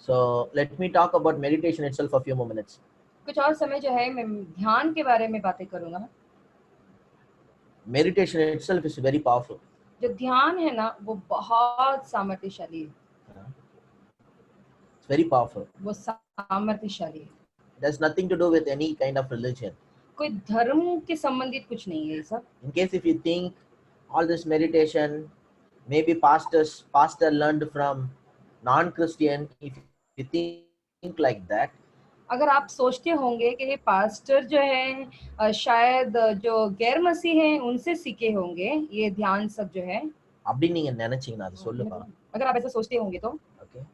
So let me talk about meditation itself for a few more minutes. कुछ और समय जो है मैं ध्यान के बारे में बातें करूंगा। Meditation itself is very powerful. जो ध्यान है ना वो बहुत सामर्थ्यशाली है। It's very powerful. वो सामर्थ्यशाली है। It has nothing to do with any kind of religion. कोई धर्म के संबंधित कुछ नहीं है ये सब। In case if you think all this meditation, maybe pastor learned from non-Christian, if you think like that, अगर आप सोचते होंगे कि ये पास्टर जो है शायद जो गैर मसीह हैं उनसे सीखे होंगे ये ध्यान सब जो है, அப்படி நீங்க நினைச்சீங்கன்னா அது சொல்லுப்பா. अगर आप ऐसा सोचते होंगे तो Okay,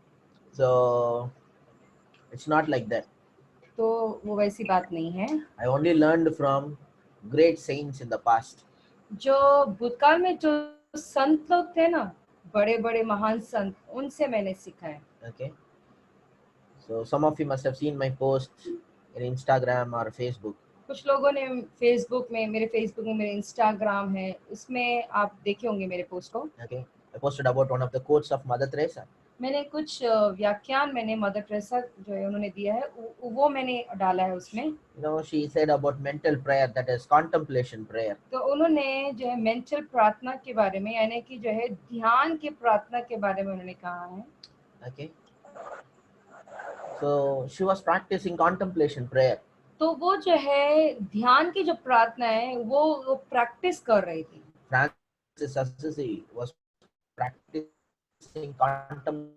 so it's not like that. तो वो वैसी बात नहीं है। I only learned from great saints in the past. जो भूतकाल में जो संत लोग थे ना, बड़े बड़े महान संत, उनसे मैंने सीखा है। Okay, so some of you must have seen my posts in Instagram or Facebook. कुछ लोगों ने फेसबुक में मेरे इंस्टाग्राम है उसमें आप देखे होंगे मेरे पोस्ट को। Okay, I posted about one of the quotes of Mother Teresa. मैंने कुछ व्याख्यान मैंने मदर टेरेसा जो है उन्होंने दिया है वो मैंने डाला है उसमें। You know, she said about mental prayer, that is contemplation prayer. तो उन्होंने जो है मेंटल प्रार्थना के बारे में यानी कि जो है ध्यान की प्रार्थना के बारे में उन्होंने कहा है। Okay, so she was practicing contemplation prayer. तो वो जो है ध्यान की जो प्रार्थना है वो प्रैक्टिस कर रही थी। Francis Assisi was practicing contemplation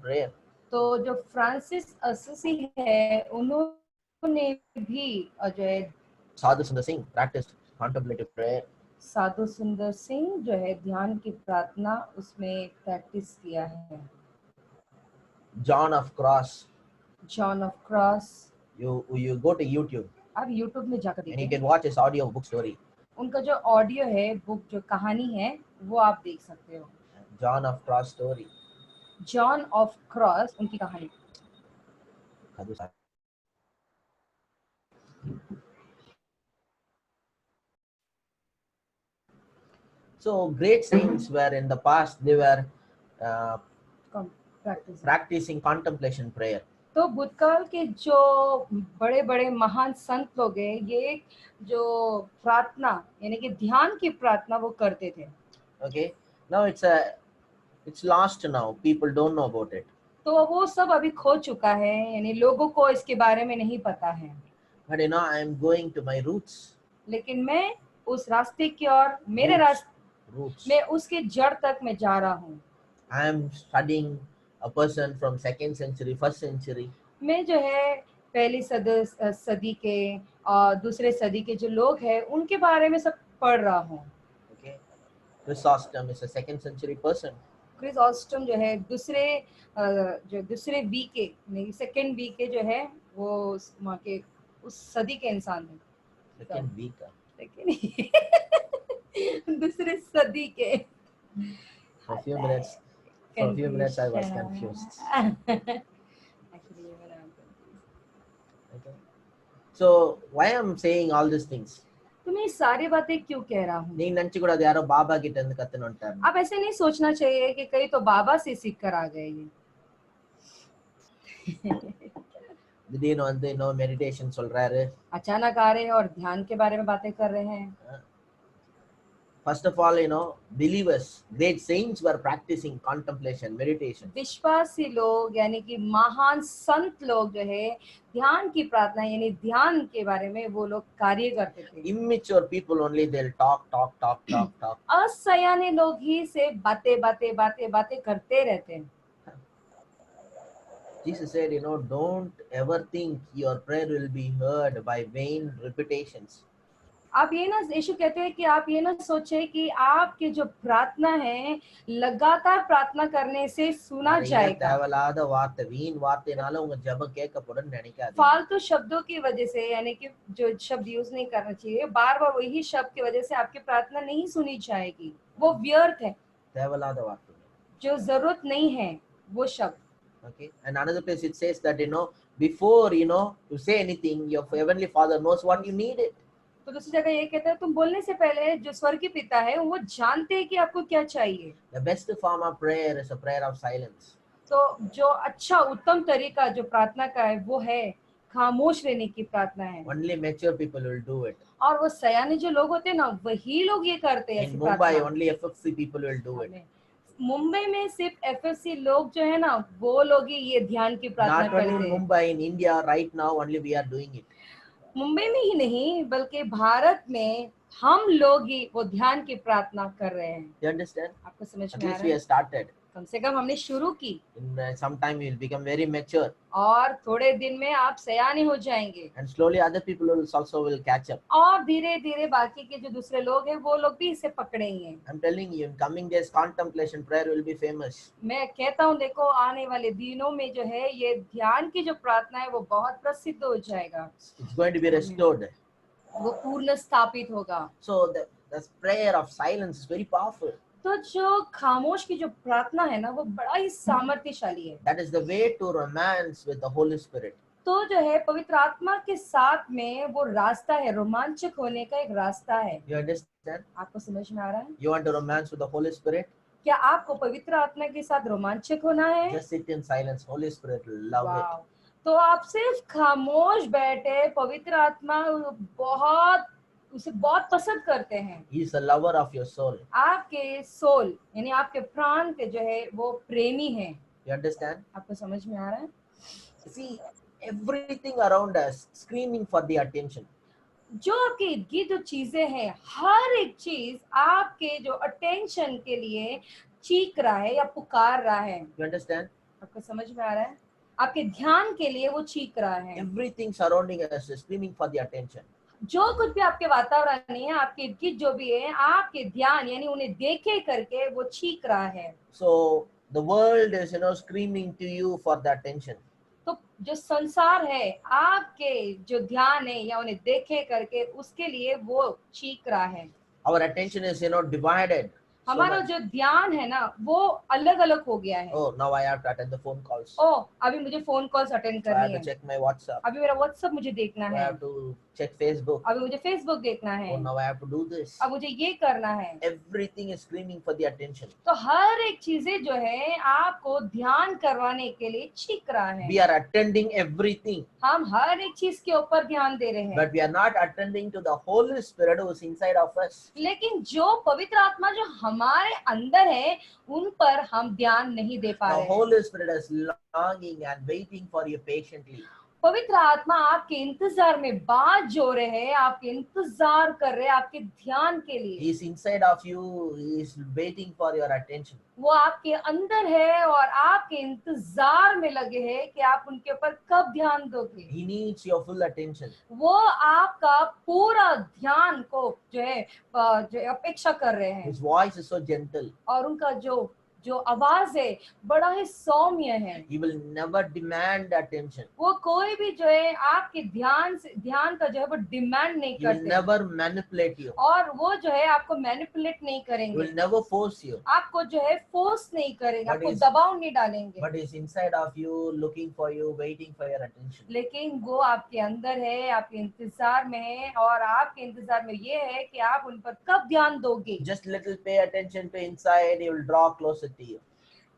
prayer. तो जो फ्रांसिस असिसी है उन्होंने भी जो है Sadhu Sundar Singh practiced contemplative prayer. साधु सुंदर सिंह जो है ध्यान की प्रार्थना उसमें प्रैक्टिस किया है। John of Cross, John of cross, you go to YouTube आप यूट्यूब में जाकर and you देखिए, can watch his audio book story. उनका जो ऑडियो है बुक जो कहानी है वो आप देख सकते हो। John of Cross story. John of cross उनकी कहानी। So great saints were in the past, they were practicing contemplation prayer. तो भूतकाल के जो बड़े बड़े महान संत लोग हैं ये जो प्रार्थना यानी कि ध्यान की प्रार्थना वो करते थे। Okay, now it's lost now, people don't know about it. तो वो सब अभी खो चुका है यानी लोगों को इसके बारे में नहीं पता है। But you know, I am going to my roots. लेकिन मैं उस रास्ते की ओर मेरे roots. मैं उसके जड़ तक मैं जा रहा हूँ। I am studying a person from 2nd century, 1st century. मैं जो है पहली सदी के और दूसरे सदी के जो लोग हैं उनके बारे में सब पढ़ रहा हूँ। Okay, Chrysostom is a 2nd century person. Chrysostom जो है दूसरे वी के नहीं सेकंड वी के जो है वो वहाँ के उस सदी के इंसान थे। Second week. दूसरे सदी के। For a few minutes I was confused. Actually, even I'm confused. Okay. So why I'm saying all these things? तो मैं सारी बातें क्यों कह रहा हूँ? नहीं नंचिकूडा यारो बाबा गिट्ट अंद कत्तनु अंटारु. आप ऐसे नहीं सोचना चाहिए कि कहीं तो बाबा से सीख कर आ गए ये। திடீர்னு வந்து இன்னும் மெடிடேஷன் சொல்றாரு. अचानक आ रहे हैं और ध्यान के बारे में बातें कर रहे हैं। First of all, you know, believers, great saints were practicing contemplation, meditation. विश्वासी लोग यानी कि महान संत लोग जो है ध्यान की प्रार्थना यानी ध्यान के बारे में वो लोग कार्य करते थे। Immature people only, they'll talk. असयाने लोग ही से बातें करते रहते हैं। Jesus said, you know, don't ever think your prayer will be heard by vain repetitions. आप ये ना यीशु कहते हैं कि आप ये ना सोचे कि आपकी जो प्रार्थना है लगातार प्रार्थना करने से सुना जाएगा। தேவலாத வார்த்தை வீண் வார்த்தைனால உங்க ஜெபம் கேட்கப்படும்னு நினைக்காதீங்க. फालतू शब्दों की वजह से यानी कि जो शब्द यूज नहीं करना चाहिए बार-बार वही शब्द की वजह से आपकी प्रार्थना नहीं सुनी जाएगी, वो व्यर्थ है। தேவலாத வார்த்தை. जो जरूरत नहीं है वो शब्द। Okay, and another place it says that, you know, before you know you say anything, your heavenly Father knows what you needed. तो दूसरी जगह ये कहता है तुम बोलने से पहले जो स्वर्गीय पिता है वो जानते हैं कि आपको क्या चाहिए। The best form of prayer is a prayer of silence. तो जो अच्छा उत्तम तरीका जो प्रार्थना का है वो है खामोश रहने की प्रार्थना है। Only mature people will do it. और वो सयाने जो लोग होते हैं ना वही लोग ये करते हैं In ऐसी Mumbai, प्रार्थना। only FFC people will do it. Mumbai में सिर्फ एफएससी लोग जो है ना वो लोग ही ये ध्यान की प्रार्थना Not only in करते हैं। Mumbai, in India, right now, only we are doing it. Mumbai में ही नहीं बल्कि भारत में हम लोग ही वो ध्यान की प्रार्थना कर रहे हैं। You understand? आपको समझ At में आ least रहा we है? have started. कम से कम हमने शुरू की In some time, we will become very mature, और थोड़े दिन में आप सयाने हो जाएंगे and slowly other people also will catch up. और धीरे धीरे बाकी के जो दूसरे लोग हैं वो लोग भी इसे पकड़ेंगे। I'm telling you, in coming days, contemplation prayer will be famous. मैं कहता हूँ देखो आने वाले दिनों में जो है ये ध्यान की जो प्रार्थना है वो बहुत प्रसिद्ध हो जाएगा, It's going to be restored. वो पूर्ण स्थापित होगा। So the prayer of silence is very powerful. तो जो खामोश की जो प्रार्थना है ना वो बड़ा ही सामर्थ्यशाली है। That is the way to romance with the Holy Spirit. तो जो है पवित्र आत्मा के साथ में वो रास्ता है, रोमांचक होने का एक रास्ता है। You understand? आपको समझ में आ रहा है? You want to romance with the Holy Spirit? क्या आपको पवित्र आत्मा के साथ रोमांचक होना है? Just sit in silence. Holy Spirit will love it. वाव! तो आप सिर्फ खामोश बैठे, पवित्र आत्मा बहुत उसे बहुत पसंद करते हैं। He is a lover of your soul. आपके सोल यानी आपके प्राण के जो है वो प्रेमी हैं। You understand? आपको समझ में आ रहा है? See, everything around us screaming for the attention. जो आपके इर्द गिर्द जो चीजें हैं हर एक चीज आपके जो अटेंशन के लिए चीख रहा है या पुकार रहा है। You understand? आपको समझ में आ रहा है? आपके ध्यान के लिए वो चीख रहा है। Everything surrounding us is screaming for the attention. जो कुछ भी आपके वातावरण में है, आपके इर्द गिर्द जो भी है, आपके ध्यान यानी उन्हें देखे करके वो चीख रहा है। So the world is, screaming to you for the attention. तो जो संसार है आपके जो ध्यान है या उन्हें देखे करके उसके लिए वो चीख रहा है। Our attention is, divided. So हमारा much. जो ध्यान है ना वो अलग अलग हो गया है। Oh, now I have to attend the phone calls. ओ अभी मुझे phone calls attend So I करनी have है, to check my WhatsApp. अभी मेरा व्हाट्सएप मुझे देखना I है, have to check Facebook. अभी मुझे फेसबुक देखना है, Oh, now I have to do this. अब मुझे ये करना है। Everything is screaming for the attention. तो हर एक चीजें जो है आपको ध्यान करवाने के लिए चीख रहा है। We are attending everything, हम हर एक चीज के ऊपर ध्यान दे रहे हैं, but we are not attending to the Holy Spirit who is inside of us. लेकिन जो पवित्र आत्मा जो हमारे अंदर है उन पर हम ध्यान नहीं दे पा The रहे हैं। Holy Spirit is longing and waiting for you patiently. पवित्र आत्मा आपके इंतजार में बात जो रहे हैं, आपके इंतजार कर रहे हैं आपके ध्यान के लिए। He is inside of you. He is waiting for your attention. वो आपके अंदर है और आपके इंतजार में लगे हैं कि आप उनके ऊपर कब ध्यान दोगे। He needs your full attention. वो आपका पूरा ध्यान को जो है अपेक्षा कर रहे हैं। His voice is so gentle. और उनका जो आवाज है बड़ा ही सौम्य है। He will never demand attention. वो कोई भी जो है आपके ध्यान का जो है वो डिमांड नहीं He will करते never manipulate you. और वो जो है आपको मैनिपुलेट नहीं He करेंगे, will never force you. आपको जो है फोर्स नहीं करेंगे, But आपको is- दबाव नहीं डालेंगे, But he's inside of you, looking for you, waiting for your attention. लेकिन वो आपके अंदर है, आपके इंतजार में है और आपके इंतजार में ये है कि आप उन पर कब ध्यान दोगे। Just little pay attention to inside, he will draw closer to you.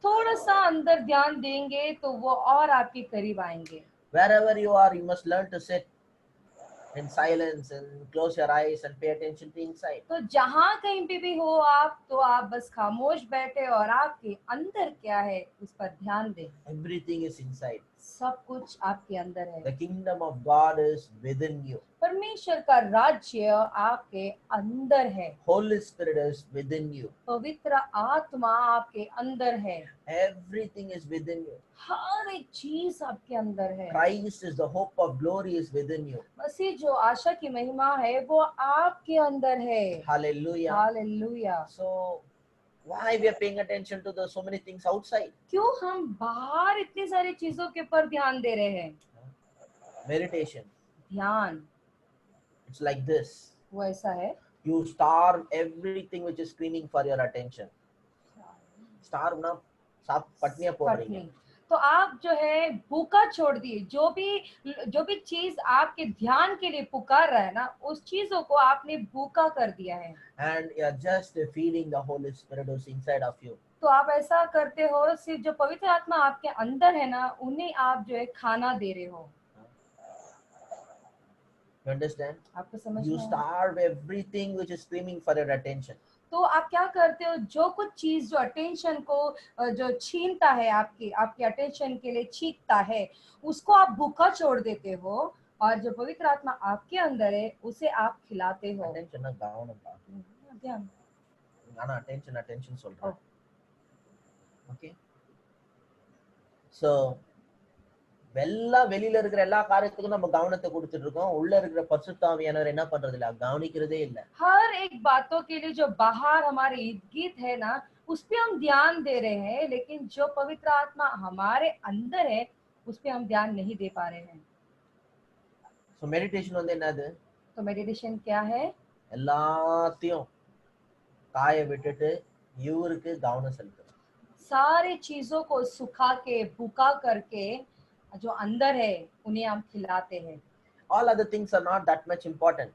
थोड़ा सा अंदर ध्यान देंगे तो वो और आपके करीब आएंगे। Wherever you are, you must learn to sit in silence and close your eyes and pay attention to inside. तो जहाँ कहीं पे भी हो आप तो आप बस खामोश बैठे और आपके अंदर क्या है उस पर ध्यान दें। Everything is inside. सब कुछ आपके अंदर है। The kingdom of God is within you. परमेश्वर का राज्य आपके अंदर है। Holy Spirit is within you. पवित्र आत्मा आपके अंदर है। Everything is within you. हर एक चीज आपके अंदर है। Christ is the hope of glory is within you. मसीह जो आशा की महिमा है वो आपके अंदर है। Hallelujah. Hallelujah. So why we are paying attention to the so many things outside? क्यों हम बाहर इतनी सारी चीजों के ऊपर ध्यान दे रहे हैं? Meditation. ध्यान It's like this. वो ऐसा है, You starve everything which is screaming for your attention. Starve ना, साफ पटनियां पड़ रही पत्नी। हैं. तो आप जो है भूखा छोड़ दिए, जो भी चीज आपके ध्यान के लिए पुकार रहा है ना उस चीजों को आपने भूखा कर दिया है। And you are just feeling the Holy Spirit who's inside of you. तो आप ऐसा करते हो, सिर्फ जो पवित्र आत्मा आपके अंदर है ना, उन्हें आप जो है खाना दे रहे हो। You understand? आपको समझ You में आया? starve everything which is screaming for your attention. तो आप क्या करते हो, जो कुछ चीज जो अटेंशन को जो छीनता है, आपकी अटेंशन के लिए चीखता है, उसको आप भूखा छोड़ देते हो, और जो पवित्र आत्मा आपके अंदर है उसे आप खिलाते हो। Attention ना கவனம் பா. ध्यान। ஆனா attention ओ, சொல்றேன். Okay? So எல்லாம் வெளியில இருக்கிற எல்லா காரியத்துக்கும் நம்ம கவனத்தை கொடுத்துட்டு இருக்கோம். உள்ள இருக்கிற பரிசுத்த ஆவியானவர் என்ன பண்றது இல்ல, கவனிக்கிறதே இல்ல. हर एक बातों के लिए जो बाहर हमारे इर्द गिर्द है ना, उस पे हम ध्यान दे रहे हैं, लेकिन जो पवित्र आत्मा हमारे अंदर है उस पे हम ध्यान नहीं दे पा रहे हैं। So meditation வந்து என்னது? तो मेडिटेशन क्या है? எல்லாத்தையும் காய விட்டுட்டு இவருக்கு கவனம் செலுத்தணும். सारे चीजों को सुखा के भूखा करके जो अंदर है उन्हें हम खिलाते हैं। All other things are not that much important.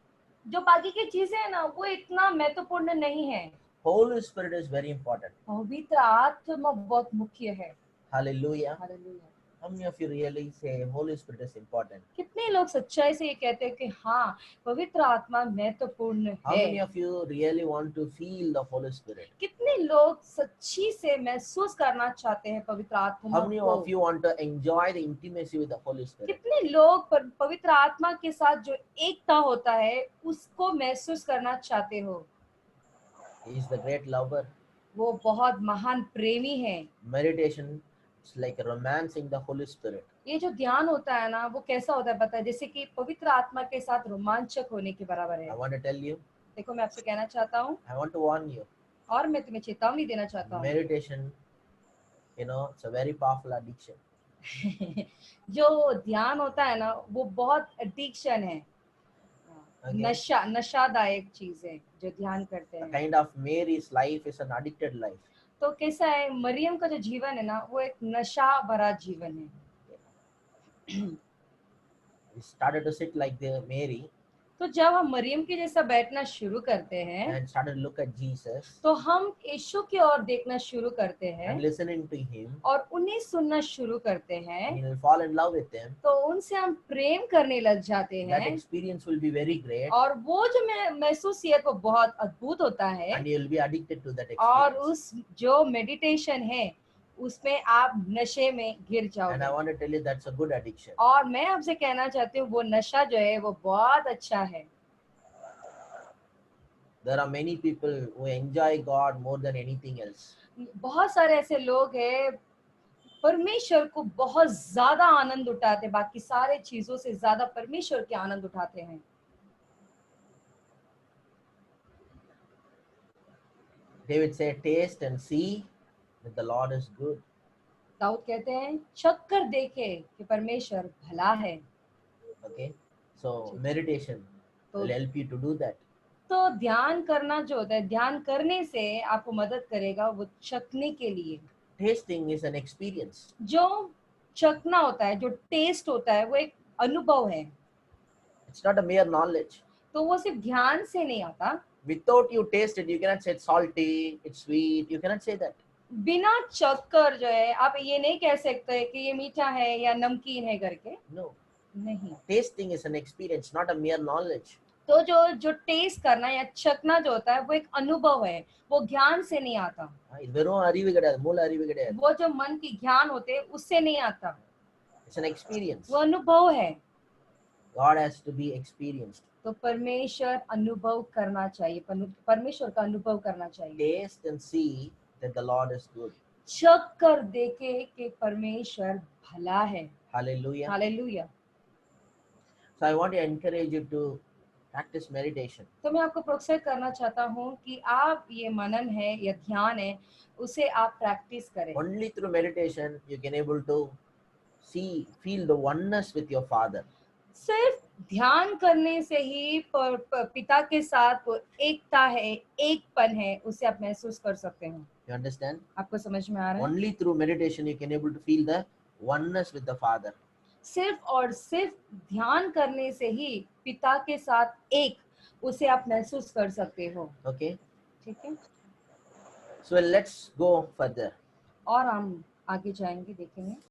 जो बाकी की चीजें है ना, वो इतना महत्वपूर्ण नहीं है। Holy Spirit is very important. पवित्र आत्मा बहुत मुख्य है। Hallelujah. Hallelujah. How many of you really say Holy Spirit is important? कितने लोग सच्चाई से ये कहते हैं कि हाँ, पवित्र आत्मा महत्वपूर्ण How है? many of you really want to feel the Holy Spirit? कितने लोग सच्ची से महसूस करना चाहते हैं पवित्र आत्मा How many को? of you want to enjoy the intimacy with the Holy Spirit? कितने लोग पवित्र आत्मा के साथ जो एकता होता है उसको महसूस करना चाहते हो? He is the great lover. वो बहुत महान प्रेमी है। Meditation is like romancing the Holy Spirit. ये जो ध्यान होता है ना, वो कैसा होता है पता है? जैसे कि पवित्र आत्मा के साथ रोमांचक होने के बराबर I है। want to tell you, देखो, मैं आपसे कहना चाहता हूँ, I want to warn you. और मैं तुम्हें चेतावनी देना चाहता हूँ। Meditation, it's a very powerful addiction. जो ध्यान होता है ना, वो बहुत एडिक्शन है। Okay? नशादायक चीज है जो ध्यान करते The हैं। kind of Mary's life is an addicted life. तो कैसा है, मरियम का जो जीवन है ना, वो एक नशा भरा जीवन है। We started to sit like the Mary तो जब हम मरियम के जैसा बैठना शुरू करते हैं, and started to look at Jesus तो हम यीशु की ओर देखना शुरू करते हैं and listening to him, और उन्हें सुनना शुरू करते हैं, and you'll fall in love with him. तो उनसे हम प्रेम करने लग जाते That हैं, experience will be very great, और वो जो महसूसियत वो बहुत अद्भुत होता है, and you'll be addicted to that और experience. उस जो मेडिटेशन है उसमें आप नशे में गिर And I जाओगे। want to tell you that's a good addiction. और मैं आपसे कहना चाहती हूँ, वो नशा जो है वो बहुत अच्छा है। There are many people who enjoy God more than anything else. बहुत सारे ऐसे लोग हैं, परमेश्वर को बहुत ज्यादा आनंद उठाते हैं, बाकी सारे चीजों से ज्यादा परमेश्वर के आनंद उठाते हैं। David said, taste and see that the Lord is good. Dawood कहते हैं, चख कर देखे कि परमेश्वर भला है। Okay? So meditation will help you to do that. तो ध्यान करना जो होता है, ध्यान करने से आपको मदद करेगा वो चखने के लिए। Tasting is an experience. जो चखना होता है, जो टेस्ट होता है, वो एक अनुभव है। It's not a mere knowledge. तो वो सिर्फ ध्यान से नहीं आता। Without you taste it, you cannot say it's salty, it's sweet. You cannot say that. बिना चख कर जो है आप ये नहीं कह सकते कि ये मीठा है या नमकीन है करके। No. नहीं। Tasting is an experience, not a mere knowledge. तो जो टेस्ट करना या चखना जो होता है वो एक अनुभव है, वो ज्ञान से नहीं आता। இது வெறும் அறிவு கிடையாது, மூல அறிவு கிடையாது. वो जो मन की ज्ञान होते हैं उससे नहीं आता। It's an experience. वो अनुभव है। God has to be experienced. तो परमेश्वर अनुभव करना चाहिए, परमेश्वर का अनुभव करना चाहिए। Taste and see that the Lord is good. चख कर देखे कि परमेश्वर भला है। Hallelujah. Hallelujah. So I want to encourage you to practice meditation. तो मैं आपको प्रोत्साहित करना चाहता हूँ कि आप ये मनन है या ध्यान है उसे आप प्रैक्टिस करें। Only through meditation you can able to feel the oneness with your Father. सिर्फ ध्यान करने से ही पिता के साथ वो एकता है, एकपन है, उसे आप महसूस कर सकते हैं। You understand? आपको समझ में आ रहा है? Only through meditation you can able to feel the oneness with the Father. सिर्फ और सिर्फ ध्यान करने से ही पिता के साथ एक उसे आप महसूस कर सकते हो। Okay? ठीक है? So let's go further. और हम आगे जाएंगे, देखेंगे.